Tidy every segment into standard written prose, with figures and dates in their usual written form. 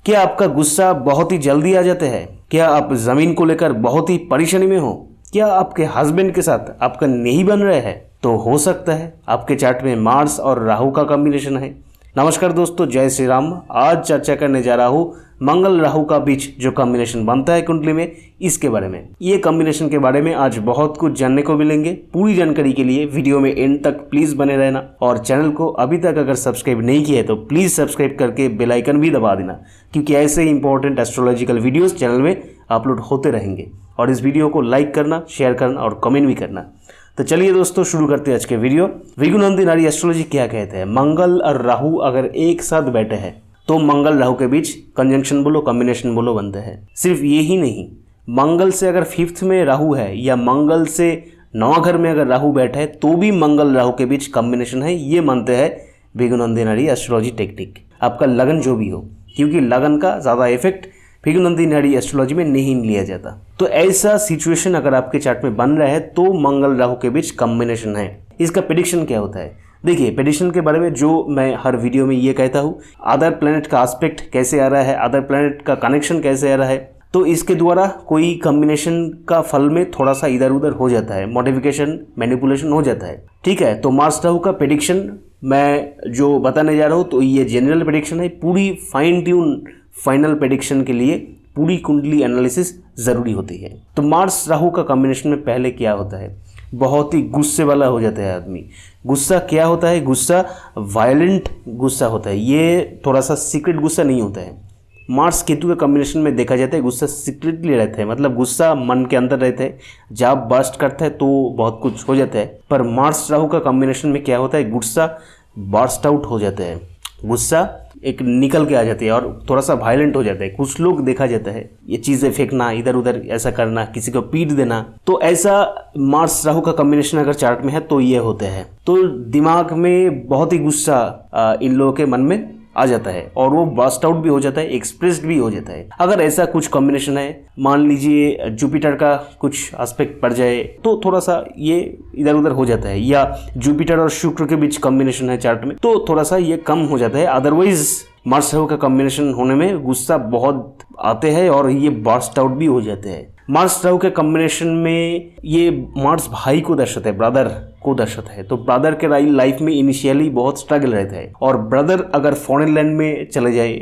क्या आपका गुस्सा बहुत ही जल्दी आ जाता है? क्या आप ज़मीन को लेकर बहुत ही परेशानी में हो? क्या आपके हस्बैंड के साथ आपका नहीं बन रहा है? तो हो सकता है आपके चार्ट में मार्स और राहु का कॉम्बिनेशन है। नमस्कार दोस्तों, जय श्री राम। आज चर्चा करने जा रहा हूँ मंगल राहु का बीच जो कॉम्बिनेशन बनता है कुंडली में, इसके बारे में। ये कॉम्बिनेशन के बारे में आज बहुत कुछ जानने को मिलेंगे। पूरी जानकारी के लिए वीडियो में एंड तक प्लीज बने रहना, और चैनल को अभी तक अगर सब्सक्राइब नहीं किया है तो प्लीज सब्सक्राइब करके बेल आइकन भी दबा देना, क्योंकि ऐसे इंपॉर्टेंट एस्ट्रोलॉजिकल वीडियोस चैनल में अपलोड होते रहेंगे। और इस वीडियो को लाइक करना, शेयर करना और कमेंट भी करना। तो चलिए दोस्तों, शुरू करते हैं आज के वीडियो। भृगुनंदी नाड़ी एस्ट्रोलॉजी क्या कहते हैं? मंगल और राहु अगर एक साथ बैठे हैं तो मंगल राहु के बीच कंजंक्शन बोलो, कॉम्बिनेशन बोलो, बनते हैं। सिर्फ ये ही नहीं, मंगल से अगर 5th में राहु है या मंगल से 9वां घर में अगर राहु बैठा है तो भी मंगल राहु के बीच कॉम्बिनेशन है। ये मानते हैं भृगुनंदी नाड़ी एस्ट्रोलॉजी टेक्निक। आपका लगन जो भी हो, क्योंकि लगन का ज़्यादा इफेक्ट भृगुनंदी नाड़ी एस्ट्रोलॉजी में नहीं लिया जाता। तो ऐसा सिचुएशन अगर आपके चार्ट में बन रहा है तो मंगल राहु के बीच कॉम्बिनेशन है। इसका प्रेडिक्शन क्या होता है? देखिए, प्रेडिक्शन के बारे में जो मैं हर वीडियो में ये कहता हूँ, अदर प्लैनेट का एस्पेक्ट कैसे आ रहा है, अदर प्लैनेट का कनेक्शन कैसे आ रहा है, तो इसके द्वारा कोई कॉम्बिनेशन का फल में थोड़ा सा इधर उधर हो जाता है, मॉडिफिकेशन, मैनिपुलेशन हो जाता है। ठीक है, तो मार्स राहु का प्रेडिक्शन मैं जो बताने जा रहा हूँ तो ये जनरल प्रेडिक्शन है। पूरी फाइन ट्यून फाइनल प्रेडिक्शन के लिए पूरी कुंडली एनालिसिस ज़रूरी होती है। तो मार्स राहु का कॉम्बिनेशन में पहले क्या होता है? बहुत ही गुस्से वाला हो जाता है आदमी। गुस्सा क्या होता है? गुस्सा वायलेंट गुस्सा होता है। ये थोड़ा सा सीक्रेट गुस्सा नहीं होता है। मार्स केतु के कॉम्बिनेशन में देखा जाता है गुस्सा सीक्रेटली रहता है, मतलब गुस्सा मन के अंदर रहता है। जब बर्स्ट करता है तो बहुत कुछ हो जाता है, पर मार्स राहु का कॉम्बिनेशन में क्या होता है? गुस्सा बर्स्ट आउट हो जाता है, गुस्सा एक निकल के आ जाती है और थोड़ा सा वायलेंट हो जाता है। कुछ लोग देखा जाता है ये चीज़ें फेंकना, इधर उधर ऐसा करना, किसी को पीट देना। तो ऐसा मार्स राहु का कॉम्बिनेशन अगर चार्ट में है तो ये होते हैं। तो दिमाग में बहुत ही गुस्सा इन लोगों के मन में आ जाता है और वो बर्स्ट आउट भी हो जाता है, एक्सप्रेस्ड भी हो जाता है। अगर ऐसा कुछ कॉम्बिनेशन है, मान लीजिए जुपिटर का कुछ एस्पेक्ट पड़ जाए तो थोड़ा सा ये इधर उधर हो जाता है, या जुपिटर और शुक्र के बीच कॉम्बिनेशन है चार्ट में तो थोड़ा सा ये कम हो जाता है। अदरवाइज मार्स राहु का कॉम्बिनेशन होने में गुस्सा बहुत आते हैं और ये बर्स्ट आउट भी हो जाते हैं। मार्स राहु के कॉम्बिनेशन में ये मार्स भाई को दर्शाता है, ब्रदर को दर्शाता है। तो ब्रदर के लाइफ में इनिशियली बहुत स्ट्रगल रहता है, और ब्रदर अगर फॉरेन लैंड में चले जाए,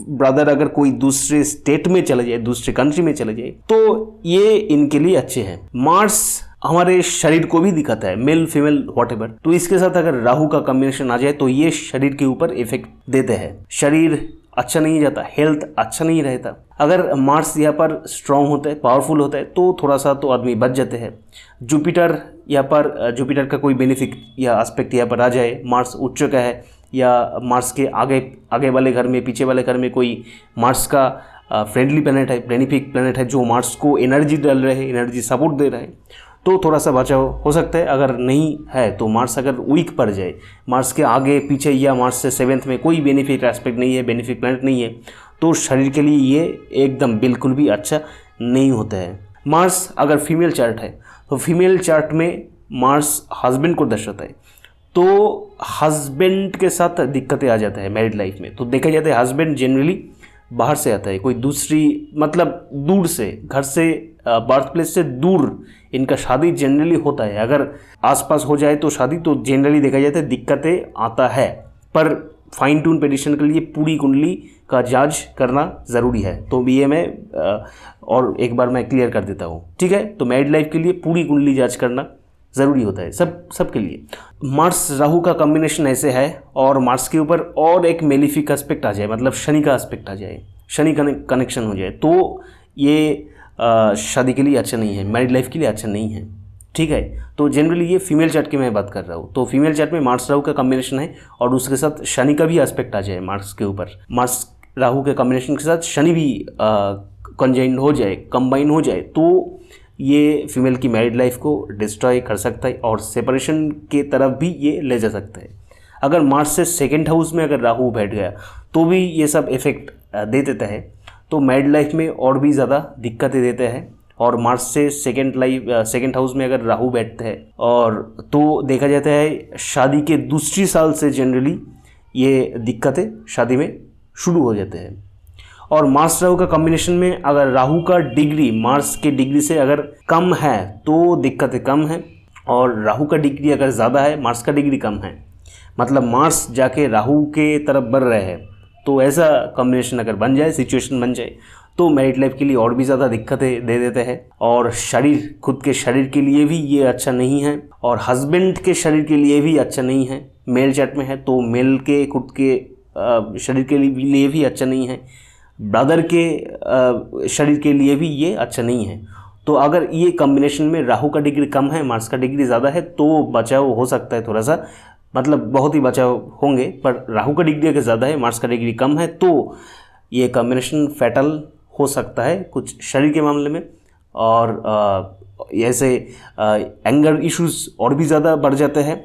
ब्रदर अगर कोई दूसरे स्टेट में चले जाए, दूसरे कंट्री में चले जाए, तो ये इनके लिए अच्छे हैं। मार्स हमारे शरीर को भी दिखाता है, मेल फीमेल व्हाटएवर। तो इसके साथ अगर राहु का कॉम्बिनेशन आ जाए तो ये शरीर के ऊपर इफेक्ट देते हैं। शरीर अच्छा नहीं जाता, हेल्थ अच्छा नहीं रहता। अगर मार्स यहाँ पर स्ट्रांग होता है, पावरफुल होता है तो थोड़ा सा तो आदमी बच जाते हैं। जुपिटर यहाँ पर, जुपिटर का कोई बेनिफिट या एस्पेक्ट यहाँ पर आ जाए, मार्स उच्च का है या मार्स के आगे वाले घर में, पीछे वाले घर में कोई मार्स का फ्रेंडली प्लैनेट है, बेनिफिक प्लैनेट है जो मार्स को एनर्जी डाल रहे हैं, एनर्जी सपोर्ट दे रहा है, तो थोड़ा सा बचाव हो सकता है। अगर नहीं है तो मार्स अगर वीक पड़ जाए, मार्स के आगे पीछे या मार्स से 7th में कोई बेनिफिट एस्पेक्ट नहीं है, बेनिफिक प्लैनेट नहीं है, तो शरीर के लिए ये एकदम बिल्कुल भी अच्छा नहीं होता है। मार्स अगर फीमेल चार्ट है तो फीमेल चार्ट में मार्स हस्बैंड को दर्शाता है, तो हस्बैंड के साथ दिक्कतें आ जाता है मैरिड लाइफ में। तो देखा जाता है हस्बैंड जनरली बाहर से आता है, कोई दूसरी, मतलब दूर से, घर से, बर्थ प्लेस से दूर इनका शादी जनरली होता है। अगर आसपास हो जाए तो शादी, तो जनरली देखा जाता है दिक्कतें आता है। पर फाइन ट्यून प्रेडिक्शन के लिए पूरी कुंडली का जांच करना ज़रूरी है। तो ये मैं और एक बार मैं क्लियर कर देता हूँ, ठीक है। तो मैरिड लाइफ के लिए पूरी कुंडली जांच करना ज़रूरी होता है, सबके लिए। मार्स राहु का कॉम्बिनेशन ऐसे है, और मार्स के ऊपर और एक मेलिफिक एस्पेक्ट आ जाए, मतलब शनि का एस्पेक्ट आ जाए, शनि कनेक्शन हो जाए, तो ये शादी के लिए अच्छा नहीं है, मैरिड लाइफ के लिए अच्छा नहीं है, ठीक है। तो जनरली ये फीमेल चार्ट की मैं बात कर रहा हूँ। तो फीमेल चार्ट में मार्स राहु का कॉम्बिनेशन है और उसके साथ शनि का भी एस्पेक्ट आ जाए मार्स के ऊपर, मार्स राहु के कॉम्बिनेशन के साथ शनि भी कंजाइन हो जाए, कंबाइन हो जाए, तो ये फीमेल की मैरिड लाइफ को डिस्ट्रॉय कर सकता है और सेपरेशन के तरफ भी ये ले जा सकता है। अगर मार्स से 2nd हाउस में अगर राहु बैठ गया तो भी ये सब इफेक्ट दे देता है, तो मैरिड लाइफ में और भी ज़्यादा दिक्कतें देते हैं। और मार्स से 2nd हाउस में अगर राहु बैठते हैं और तो देखा जाता है शादी के दूसरी साल से जनरली ये दिक्कतें शादी में शुरू हो जाते हैं। और मार्स राहु का कॉम्बिनेशन में अगर राहु का डिग्री मार्स के डिग्री से अगर कम है तो दिक्कतें कम है, और राहु का डिग्री अगर ज़्यादा है मार्स का डिग्री कम है, मतलब मार्स जाके राहु के तरफ बढ़ रहे हैं, तो ऐसा कॉम्बिनेशन अगर बन जाए, सिचुएशन बन जाए, तो मैरिड लाइफ के लिए और भी ज़्यादा दिक्कतें दे देते हैं। और शरीर, खुद के शरीर के लिए भी ये अच्छा नहीं है, और हस्बैंड के शरीर के लिए भी अच्छा नहीं है। मेल चार्ट में है तो मेल के खुद के शरीर के लिए भी अच्छा नहीं है, ब्रदर के शरीर के लिए भी ये अच्छा नहीं है। तो अगर ये कॉम्बिनेशन में राहु का डिग्री कम है, मार्स का डिग्री ज़्यादा है, तो बचाव हो सकता है थोड़ा सा, मतलब बहुत ही बचाव होंगे। पर राहु का डिग्री अगर ज़्यादा है, मार्स का डिग्री कम है, तो ये कॉम्बिनेशन फैटल हो सकता है कुछ शरीर के मामले में। और ऐसे एंगर इश्यूज और भी ज़्यादा बढ़ जाते हैं,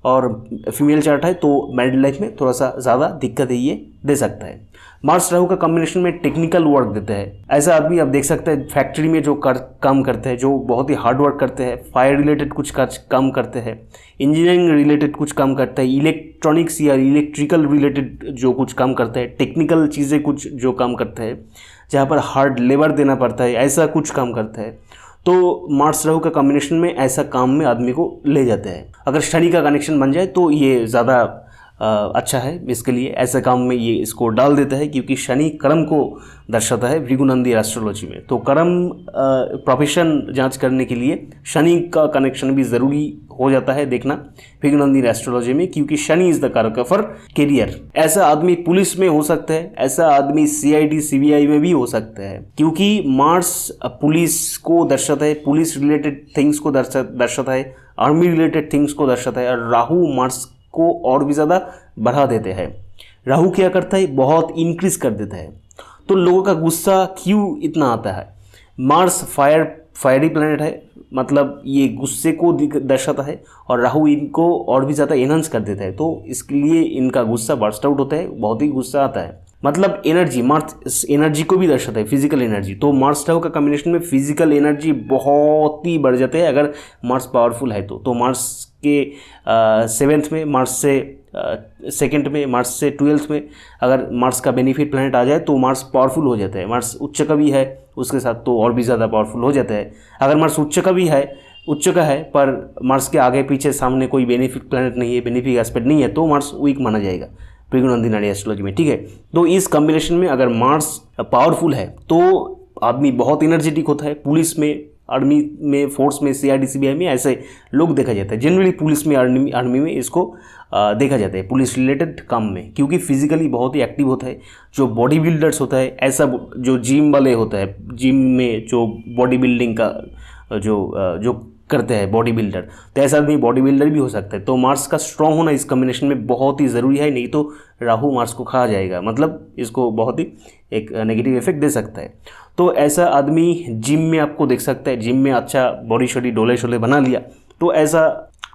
और फीमेल चार्ट है तो मैरिड लाइफ में थोड़ा सा ज़्यादा दिक्कत ये दे सकता है। मार्स राहु का कॉम्बिनेशन में टेक्निकल वर्क देते हैं। ऐसा आदमी आप देख सकते हैं फैक्ट्री में जो काम करते हैं, जो बहुत ही हार्ड वर्क करते हैं, फायर रिलेटेड कुछ काम करते हैं, इंजीनियरिंग रिलेटेड कुछ काम करते हैं, इलेक्ट्रॉनिक्स या इलेक्ट्रिकल रिलेटेड जो कुछ काम करते हैं, टेक्निकल चीज़ें कुछ जो काम करते हैं, जहाँ पर हार्ड लेबर देना पड़ता है, ऐसा कुछ काम करता है, तो मार्स राहु का कॉम्बिनेशन में ऐसा काम में आदमी को ले जाते हैं। अगर शनि का कनेक्शन बन जाए तो ये ज़्यादा अच्छा है इसके लिए, ऐसे काम में ये इसको डाल देता है, क्योंकि शनि कर्म को दर्शाता है भृगुनंदी एस्ट्रोलॉजी में। तो कर्म प्रोफेशन जांच करने के लिए शनि का कनेक्शन भी ज़रूरी हो जाता है देखना भृगुनंदी एस्ट्रोलॉजी में, क्योंकि शनि इज़ द कारक फॉर करियर। ऐसा आदमी पुलिस में हो सकता है, ऐसा आदमी CID CBI में भी हो सकता है, क्योंकि मार्स पुलिस को दर्शाता है, पुलिस रिलेटेड थिंग्स को दर्शाता है, आर्मी रिलेटेड थिंग्स को दर्शाता है, और राहु मार्स को और भी ज़्यादा बढ़ा देते हैं। राहु क्या करता है, बहुत इंक्रीज कर देता है। तो लोगों का गुस्सा क्यों इतना आता है? मार्स फायरी प्लैनेट है, मतलब ये गुस्से को दर्शाता है, और राहु इनको और भी ज़्यादा एनहांस कर देता है, तो इसके लिए इनका गुस्सा बर्स्ट आउट होता है, बहुत ही गुस्सा आता है। मतलब एनर्जी, मार्स एनर्जी को भी दर्शाता है, फिजिकल एनर्जी। तो मार्स राहु का कॉम्बिनेशन में फिजिकल एनर्जी बहुत ही बढ़ जाते हैं अगर मार्स पावरफुल है तो मार्स के 7th में, मार्स से 2nd में, मार्स से 12th में अगर मार्स का बेनिफिट प्लैनेट आ जाए तो मार्स पावरफुल हो जाता है। मार्स उच्च का भी है उसके साथ तो और भी ज़्यादा पावरफुल हो जाता है। अगर मार्स उच्च का है पर मार्स के आगे पीछे सामने कोई बेनिफिक प्लैनेट नहीं है, बेनिफिक एस्पेक्ट नहीं है, तो मार्स वीक माना जाएगा भृगुनंदी नाड़ी एस्ट्रोलॉजी में, ठीक है। तो इस कॉम्बिनेशन में अगर मार्स पावरफुल है तो आदमी बहुत एनर्जेटिक होता है। पुलिस में, आर्मी में, फोर्स में, CID CBI में ऐसे लोग देखा जाता है। जनरली पुलिस में, आर्मी में इसको देखा जाता है पुलिस रिलेटेड काम में, क्योंकि फिजिकली बहुत ही एक्टिव होता है। जो बॉडी बिल्डर्स होता है, ऐसा जो जिम वाले होता है, जिम में जो बॉडी बिल्डिंग का जो करते हैं बॉडी बिल्डर, तो ऐसा आदमी बॉडी बिल्डर भी हो सकता है। तो मार्स का स्ट्रॉन्ग होना इस कॉम्बिनेशन में बहुत ही ज़रूरी है, नहीं तो राहु मार्स को खा जाएगा, मतलब इसको बहुत ही एक नेगेटिव इफेक्ट दे सकता है। तो ऐसा आदमी जिम में आपको देख सकता है, जिम में अच्छा बॉडी शॉडी डोले शोले बना लिया, तो ऐसा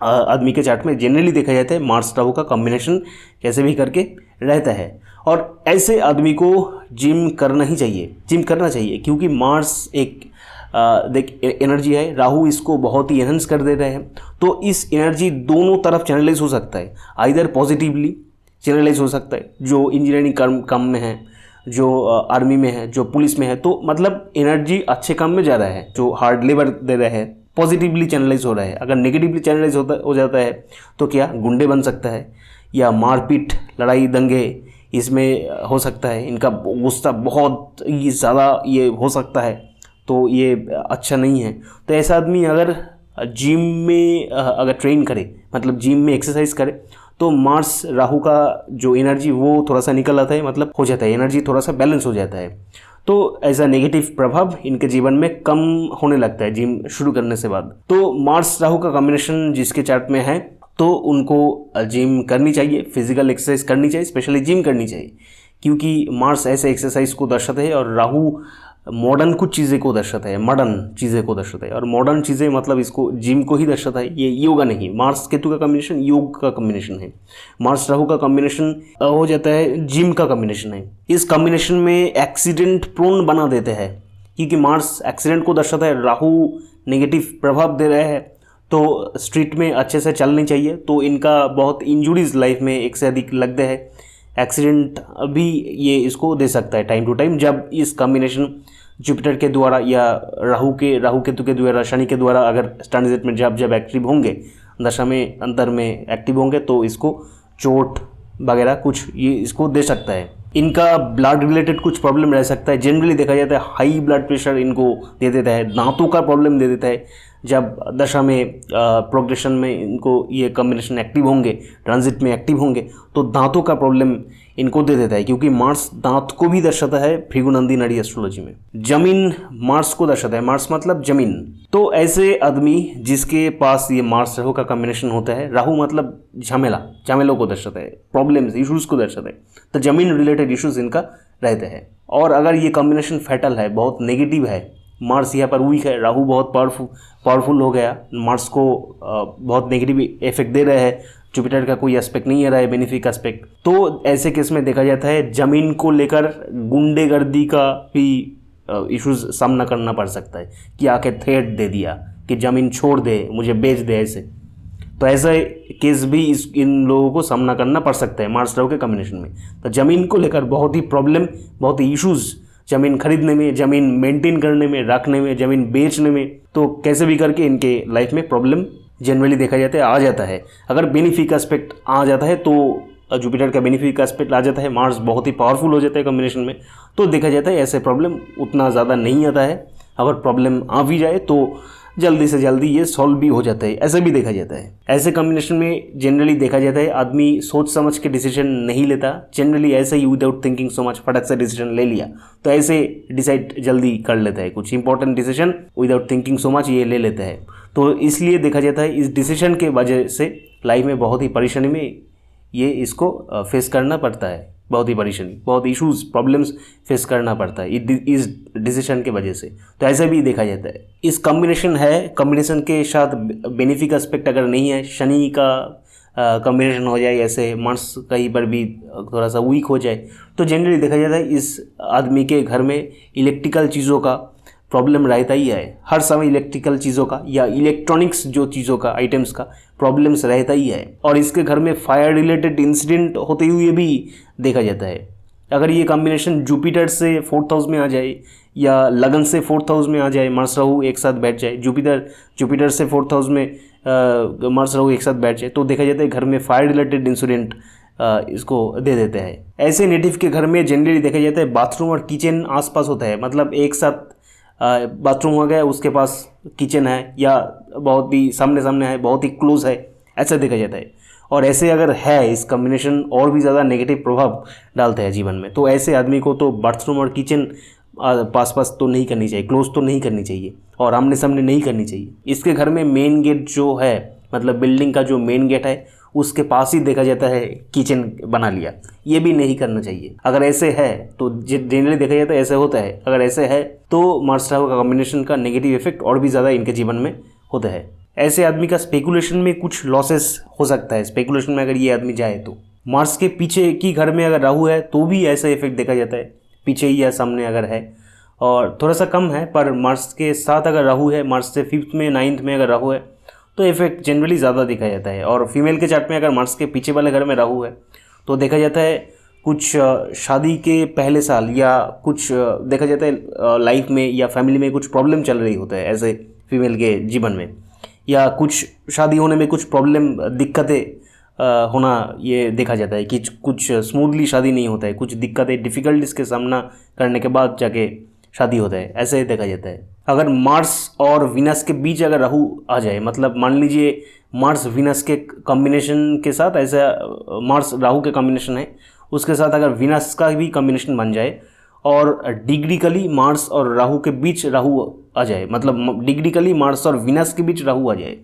आदमी के चार्ट में जनरली देखा जाता है मार्स राहु का कॉम्बिनेशन कैसे भी करके रहता है। और ऐसे आदमी को जिम करना चाहिए, क्योंकि मार्स एक एनर्जी है, राहु इसको बहुत ही एनहांस कर दे रहे हैं। तो इस एनर्जी दोनों तरफ चैनलाइज हो सकता है, आइदर पॉजिटिवली चैनलाइज हो सकता है, जो इंजीनियरिंग काम में है, जो आर्मी में है, जो पुलिस में है, तो मतलब एनर्जी अच्छे काम में जा रहा है, जो हार्ड लेबर दे रहे हैं, पॉजिटिवली चैनलाइज हो रहा है। अगर नेगेटिवली चैनलाइज हो जाता है तो क्या गुंडे बन सकता है, या मारपीट, लड़ाई दंगे इसमें हो सकता है। इनका गुस्सा बहुत ही ज़्यादा ये हो सकता है, तो ये अच्छा नहीं है। तो ऐसा आदमी अगर जिम में अगर ट्रेन करे, मतलब जिम में एक्सरसाइज करे, तो मार्स राहु का जो एनर्जी वो थोड़ा सा निकल आता है, मतलब हो जाता है, एनर्जी थोड़ा सा बैलेंस हो जाता है। तो ऐसा नेगेटिव प्रभाव इनके जीवन में कम होने लगता है जिम शुरू करने से बाद। तो मार्स राहु का कॉम्बिनेशन जिसके चार्ट में है तो उनको जिम करनी चाहिए, फिजिकल एक्सरसाइज करनी चाहिए, स्पेशली जिम करनी चाहिए, क्योंकि मार्स ऐसे एक्सरसाइज को दर्शाता है और राहु मॉडर्न कुछ चीज़ें को दर्शाता है, और मॉडर्न चीज़ें मतलब इसको जिम को ही दर्शाता है, ये योगा नहीं। मार्स केतु का कॉम्बिनेशन योग का कॉम्बिनेशन है, मार्स राहु का कॉम्बिनेशन हो जाता है जिम का कॉम्बिनेशन है। इस कॉम्बिनेशन में एक्सीडेंट प्रोन बना देते हैं, क्योंकि मार्स एक्सीडेंट को दर्शाता है, राहु नेगेटिव प्रभाव दे रहे हैं, तो स्ट्रीट में अच्छे से चलनी चाहिए। तो इनका बहुत इंजुरीज लाइफ में एक से अधिक लगते हैं, एक्सीडेंट भी ये इसको दे सकता है टाइम टू टाइम, जब इस कॉम्बिनेशन जुपिटर के द्वारा या राहु केतु के द्वारा, शनि के द्वारा अगर ट्रांजिट में जब एक्टिव होंगे, दशा में अंतर में एक्टिव होंगे, तो इसको चोट वगैरह कुछ ये इसको दे सकता है। इनका ब्लड रिलेटेड कुछ प्रॉब्लम रह सकता है। जनरली देखा जाता है हाई ब्लड प्रेशर इनको दे देता है, दांतों का प्रॉब्लम दे देता है। जब दशा में प्रोग्रेशन में इनको ये कॉम्बिनेशन एक्टिव होंगे, ट्रांजिट में एक्टिव होंगे, तो दांतों का प्रॉब्लम इनको दे देता है, क्योंकि मार्स दांत को भी दर्शाता है भृगुनंदी नाड़ी एस्ट्रोलॉजी में। जमीन मार्स को दर्शाता है, मार्स मतलब जमीन। तो ऐसे आदमी जिसके पास ये मार्स राहु का कॉम्बिनेशन होता है, राहु मतलब झमेलों को दर्शाता है, प्रॉब्लम्स इश्यूज को दर्शाता है, तो जमीन रिलेटेड इश्यूज इनका रहते हैं। और अगर ये कॉम्बिनेशन फैटल है, बहुत नेगेटिव है, मार्स यहाँ पर वीक है, राहु बहुत पावरफुल हो गया, मार्स को बहुत नेगेटिव इफेक्ट दे रहा है, जुपिटर का कोई एस्पेक्ट नहीं आ रहा है, बेनिफिक एस्पेक्ट, तो ऐसे केस में देखा जाता है जमीन को लेकर गुंडेगर्दी का भी इश्यूज सामना करना पड़ सकता है, कि आके थ्रेट दे दिया कि ज़मीन छोड़ दे, मुझे बेच दे, ऐसे। तो ऐसा केस भी इन लोगों को सामना करना पड़ सकता है मार्स राहु के कॉम्बिनेशन में। तो ज़मीन को लेकर बहुत ही प्रॉब्लम, बहुत ही इश्यूज़, ज़मीन खरीदने में, ज़मीन मेंटेन करने में, रखने में, ज़मीन बेचने में, तो कैसे भी करके इनके लाइफ में प्रॉब्लम जनरली देखा जाता है आ जाता है। अगर बेनिफिक एस्पेक्ट आ जाता है तो जुपिटर का बेनिफिक एस्पेक्ट आ जाता है, मार्स बहुत ही पावरफुल हो जाता है कॉम्बिनेशन में, तो देखा जाता है ऐसे प्रॉब्लम उतना ज़्यादा नहीं आता है। अगर प्रॉब्लम आ भी जाए तो जल्दी से जल्दी ये सॉल्व भी हो जाता है, ऐसे भी देखा जाता है। ऐसे कॉम्बिनेशन में जनरली देखा जाता है आदमी सोच समझ के डिसीजन नहीं लेता, जनरली ऐसे ही विदाउट थिंकिंग सो मच फटक से डिसीजन ले लिया, तो ऐसे डिसाइड जल्दी कर लेता है, कुछ important decision without thinking so much ये ले लेता है। तो इसलिए देखा जाता है इस डिसीजन के वजह से लाइफ में बहुत ही परेशानी में ये इसको फेस करना पड़ता है, बहुत ही परेशानी, बहुत इश्यूज, प्रॉब्लम्स फेस करना पड़ता है इस डिसीजन के वजह से। तो ऐसे भी देखा जाता है। इस कॉम्बिनेशन के साथ बेनिफिक एस्पेक्ट अगर नहीं है, शनि का कॉम्बिनेशन हो जाए, ऐसे मार्स कहीं पर भी थोड़ा सा वीक हो जाए, तो जनरली देखा जाता है इस आदमी के घर में इलेक्ट्रिकल चीज़ों का प्रॉब्लम रहता ही है। हर समय इलेक्ट्रिकल चीज़ों का या इलेक्ट्रॉनिक्स जो चीज़ों का, आइटम्स का प्रॉब्लम्स रहता ही है। और इसके घर में फायर रिलेटेड इंसिडेंट होते हुए भी देखा जाता है। अगर ये कॉम्बिनेशन जुपिटर से 4th हाउस में आ जाए या लगन से 4th हाउस में आ जाए, मार्स राहु एक साथ बैठ जाए, जुपिटर से 4th हाउस में मार्स राहु एक साथ बैठ जाए, तो देखा जाता है घर में फायर रिलेटेड इंसिडेंट इसको दे देते हैं। ऐसे नेटिव के घर में जनरली देखा जाता है बाथरूम और किचन आसपास होता है, मतलब एक साथ बाथरूम हो गया, उसके पास किचन है, या बहुत ही सामने सामने है, बहुत ही क्लोज है, ऐसा देखा जाता है। और ऐसे अगर है इस कॉम्बिनेशन और भी ज़्यादा नेगेटिव प्रभाव डालता है जीवन में, तो ऐसे आदमी को तो बाथरूम और किचन पास तो नहीं करनी चाहिए, क्लोज तो नहीं करनी चाहिए, और आमने सामने नहीं करनी चाहिए। इसके घर में मेन गेट जो है, मतलब बिल्डिंग का जो मेन गेट है, उसके पास ही देखा जाता है किचन बना लिया, ये भी नहीं करना चाहिए। अगर ऐसे है तो जनरली देखा जाता है ऐसे होता है। अगर ऐसे है तो मार्स राहु का कॉम्बिनेशन का नेगेटिव इफेक्ट और भी ज़्यादा इनके जीवन में होता है। ऐसे आदमी का स्पेकुलेशन में कुछ लॉसेस हो सकता है, स्पेकुलेशन में अगर ये आदमी जाए तो। मार्स के पीछे की घर में अगर राहु है तो भी ऐसा इफेक्ट देखा जाता है, पीछे ही या सामने अगर है, और थोड़ा सा कम है, पर मार्स के साथ अगर राहु है, मार्स से 5th में 9th में अगर राहु है, तो इफेक्ट जनरली ज़्यादा देखा जाता है। और फीमेल के चार्ट में अगर मार्स के पीछे वाले घर में राहु है, तो देखा जाता है कुछ शादी के पहले साल या कुछ देखा जाता है लाइफ में या फैमिली में कुछ प्रॉब्लम चल रही होता है ऐसे फीमेल के जीवन में, या कुछ शादी होने में कुछ प्रॉब्लम, दिक्कतें होना ये देखा जाता है कि कुछ स्मूथली शादी नहीं होता है, कुछ दिक्कतें, डिफ़िकल्टीज़ के सामना करने के बाद जाके शादी होता है, ऐसे देखा जाता है। अगर मार्स और वीनस के बीच अगर राहु आ जाए, मतलब मान लीजिए मार्स वीनस के कॉम्बिनेशन के साथ, ऐसा मार्स राहु के कॉम्बिनेशन है, उसके साथ अगर वीनस का भी कॉम्बिनेशन बन जाए और डिग्रिकली मार्स और राहु के बीच राहु आ जाए, मतलब डिग्रिकली मार्स और वीनस के बीच राहु आ जाए,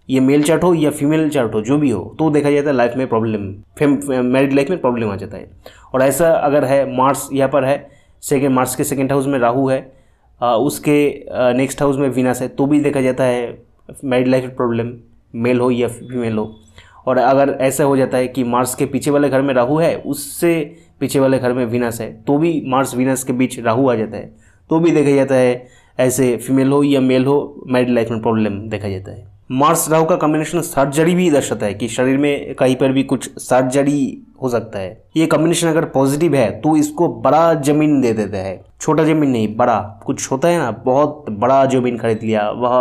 ये मेल चार्ट हो या फीमेल चार्ट हो, जो भी हो, तो देखा जाता है लाइफ में प्रॉब्लम, मैरिड लाइफ में प्रॉब्लम आ जाता है। और ऐसा अगर है, मार्स यहाँ पर है, मार्स के 2nd हाउस में राहु है, उसके नेक्स्ट हाउस में वीनस है, तो भी देखा जाता है मैरिड लाइफ में प्रॉब्लम, मेल हो या फीमेल हो। और अगर ऐसा हो जाता है कि मार्स के पीछे वाले घर में राहु है, उससे पीछे वाले घर में वीनस है, तो भी मार्स वीनस के बीच राहु आ जाता है, तो भी देखा जाता है ऐसे फीमेल हो या मेल हो, मैरिड लाइफ में प्रॉब्लम देखा जाता है। मार्स राहु का कॉम्बिनेशन सर्जरी भी दर्शाता है कि शरीर में कहीं पर भी कुछ सर्जरी हो सकता है। ये कॉम्बिनेशन अगर पॉजिटिव है तो इसको बड़ा जमीन दे देता है, छोटा जमीन नहीं, बड़ा कुछ होता है ना, बहुत बड़ा जमीन खरीद लिया, वह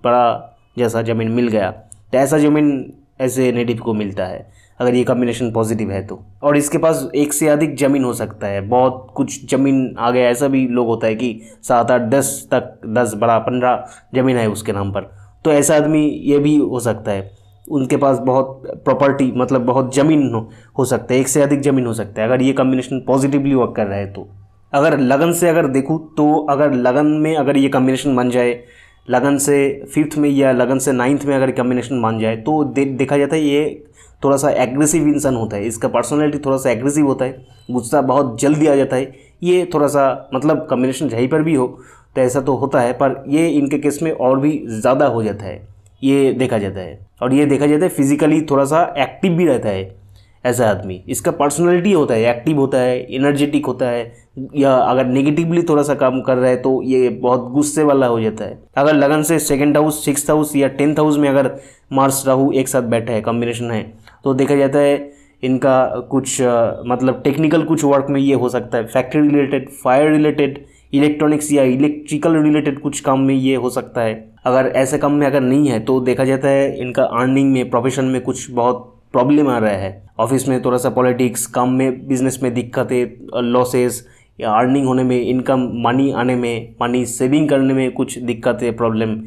बड़ा जैसा जमीन मिल गया, तो ऐसा जमीन ऐसे नेटिव को मिलता है अगर ये कॉम्बिनेशन पॉजिटिव है तो। और इसके पास एक से अधिक जमीन हो सकता है, बहुत कुछ जमीन आ गया, ऐसा भी लोग होता है कि 7 8 10 तक 10 12 15 जमीन है उसके नाम पर, तो ऐसा आदमी ये भी हो सकता है। उनके पास बहुत प्रॉपर्टी मतलब बहुत ज़मीन हो सकता है, एक से अधिक ज़मीन हो सकता है अगर ये कॉम्बिनेशन पॉजिटिवली वर्क कर रहा है तो। अगर लगन से अगर देखूँ तो अगर लगन में अगर ये कॉम्बिनेशन बन जाए, लगन से 5th में या लगन से 9th में अगर कॉम्बिनेशन बन जाए तो देखा जाता है ये थोड़ा सा एग्रेसिव इंसान होता है, इसका पर्सनालिटी थोड़ा सा एग्रेसिव होता है, गुस्सा बहुत जल्दी आ जाता है। ये थोड़ा सा मतलब कॉम्बिनेशन जहीं पर भी हो तो ऐसा तो होता है, पर ये इनके केस में और भी ज़्यादा हो जाता है, ये देखा जाता है। और ये देखा जाता है फिजिकली थोड़ा सा एक्टिव भी रहता है ऐसा आदमी, इसका पर्सनालिटी होता है, एक्टिव होता है, एनर्जेटिक होता है, या अगर नेगेटिवली थोड़ा सा काम कर रहा है तो ये बहुत गुस्से वाला हो जाता है। अगर लगन से 2nd हाउस 6th हाउस या 10th हाउस में अगर मार्स राहु एक साथ बैठा है, कॉम्बिनेशन है, तो देखा जाता है इनका कुछ मतलब टेक्निकल कुछ वर्क में ये हो सकता है, factory related, fire related, electronics या इलेक्ट्रिकल रिलेटेड कुछ काम में ये हो सकता है। अगर ऐसे काम में अगर नहीं है तो देखा जाता है इनका अर्निंग में, प्रोफेशन में कुछ बहुत प्रॉब्लम आ रहा है, ऑफिस में थोड़ा सा पॉलिटिक्स, काम में बिजनेस में दिक्कतें, लॉसेस, या अर्निंग होने में, इनकम मनी आने में, मनी सेविंग करने में कुछ दिक्कतें, प्रॉब्लम,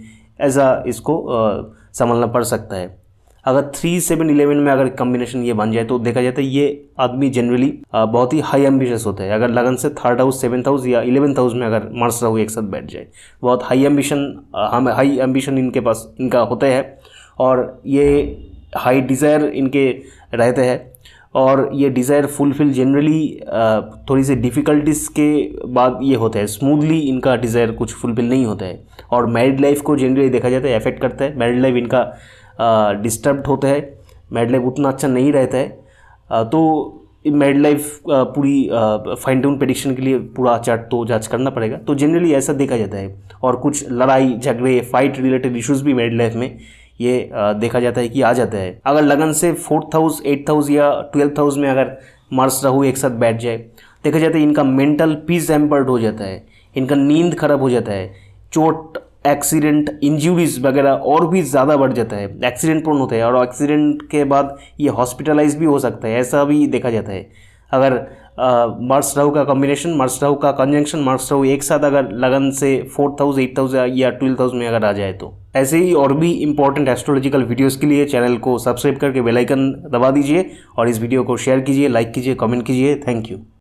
ऐसा इसको संभालना पड़ सकता है। अगर 3 7 11 में अगर कॉम्बिनेशन ये बन जाए तो देखा जाता है ये आदमी जनरली बहुत ही हाई एम्बिशियस होता है। अगर लगन से 3rd हाउस 7th हाउस या 11th हाउस में अगर मार्स राहु एक साथ बैठ जाए, बहुत हाई एम्बिशन इनके पास इनका होता है, और ये हाई डिज़ायर इनके रहते हैं, और ये डिज़ायर फुलफिल जनरली थोड़ी सी डिफ़िकल्टीज़ के बाद ये होता है, स्मूथली इनका डिज़ायर कुछ फुलफिल नहीं होता है। और मैरिड लाइफ को जनरली देखा जाता है अफेक्ट करता है, मैरिड लाइफ इनका डिस्टर्ब्ड होता है, मैरिड लाइफ उतना अच्छा नहीं रहता है। तो मैरिड लाइफ पूरी फाइन ट्यून प्रेडिक्शन के लिए पूरा चार्ट तो जांच करना पड़ेगा, तो जनरली ऐसा देखा जाता है। और कुछ लड़ाई झगड़े, फाइट रिलेटेड इश्यूज़ भी मैरिड लाइफ में ये देखा जाता है कि आ जाता है। अगर लगन से 4th हाउस 8th हाउस या 12th हाउस में अगर मार्स राहु एक साथ बैठ जाए, देखा जाता है इनका मेंटल पीस हैम्पर्ड हो जाता है, इनका नींद खराब हो जाता है, चोट, एक्सीडेंट, इंजरीज वगैरह और भी ज़्यादा बढ़ जाता है, एक्सीडेंट प्रोन होता है, और एक्सीडेंट के बाद ये हॉस्पिटलाइज भी हो सकता है, ऐसा भी देखा जाता है। अगर मार्स राहु का कॉम्बिनेशन, मार्स राहु का कंजंक्शन, मार्स राहु एक साथ अगर लगन से 4th हाउस 8th हाउस या 12th हाउस में अगर आ जाए तो। ऐसे ही और भी इंपॉर्टेंट एस्ट्रोलॉजिकल वीडियोस के लिए चैनल को सब्सक्राइब करके बेल आइकन दबा दीजिए, और इस वीडियो को शेयर कीजिए, लाइक कीजिए, कमेंट कीजिए। Thank you.